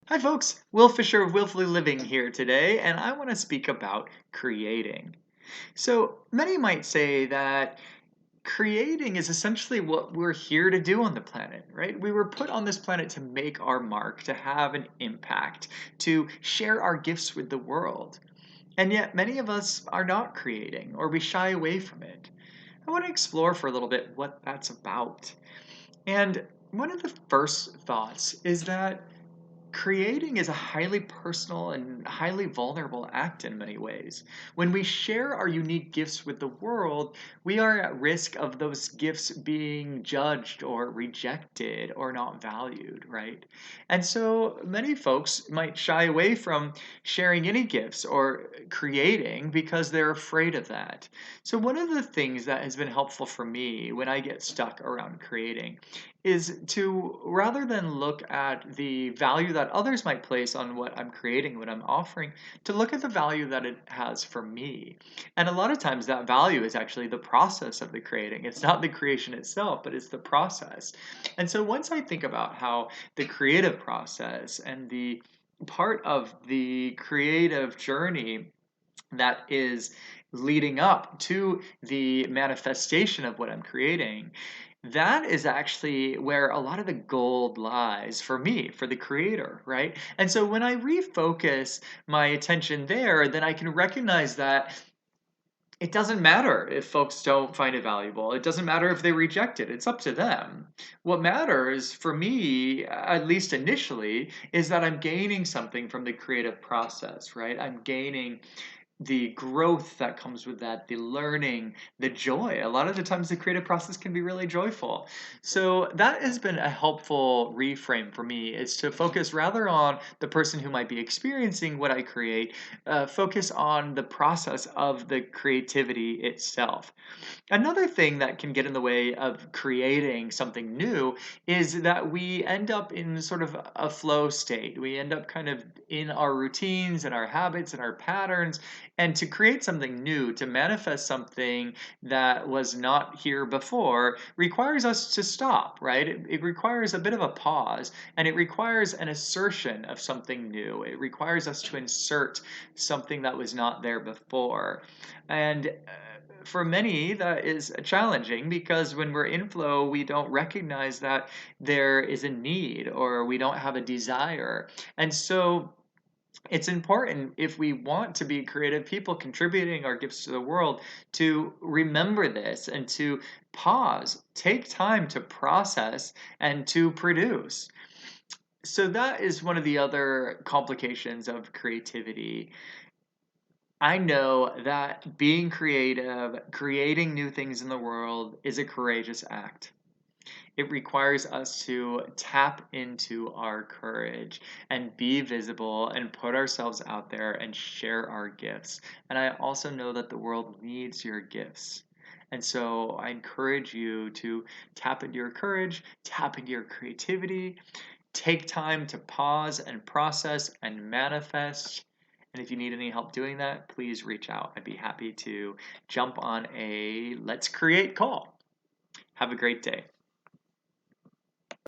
Hi, folks. Will Fisher of Willfully Living here today, and I want to speak about creating. So, many might say that creating is essentially what we're here to do on the planet, right? We were put on this planet to make our mark, to have an impact, to share our gifts with the world. And yet, many of us are not creating, or we shy away from it. I want to explore for a little bit what that's about. And one of the first thoughts is that creating is a highly personal and highly vulnerable act in many ways. When we share our unique gifts with the world, we are at risk of those gifts being judged or rejected or not valued, right? And so many folks might shy away from sharing any gifts or creating because they're afraid of that. So, one of the things that has been helpful for me when I get stuck around creating is to rather than look at the value that others might place on what I'm creating, what I'm offering, to look at the value that it has for me. And a lot of times that value is actually the process of the creating. It's not the creation itself, but it's the process. And so once I think about how the creative process and the part of the creative journey that is leading up to the manifestation of what I'm creating, that is actually where a lot of the gold lies for me, for the creator, right? And so when I refocus my attention there, then I can recognize that it doesn't matter if folks don't find it valuable. It doesn't matter if they reject it. It's up to them. What matters for me, at least initially, is that I'm gaining something from the creative process, right? I'm gaining the growth that comes with that, the learning, the joy. A lot of the times, the creative process can be really joyful. So, that has been a helpful reframe for me is to focus rather on the person who might be experiencing what I create, focus on the process of the creativity itself. Another thing that can get in the way of creating something new is that we end up in sort of a flow state. We end up kind of in our routines and our habits and our patterns. And to create something new, to manifest something that was not here before, requires us to stop, right? It requires a bit of a pause and it requires an assertion of something new. It requires us to insert something that was not there before. And for many, that is challenging because when we're in flow, we don't recognize that there is a need or we don't have a desire. And so it's important if we want to be creative people contributing our gifts to the world to remember this and to pause, take time to process and to produce. So that is one of the other complications of creativity. I know that being creative, creating new things in the world is a courageous act. It requires us to tap into our courage and be visible and put ourselves out there and share our gifts. And I also know that the world needs your gifts. And so I encourage you to tap into your courage, tap into your creativity, take time to pause and process and manifest. And if you need any help doing that, please reach out. I'd be happy to jump on a Let's Create call. Have a great day.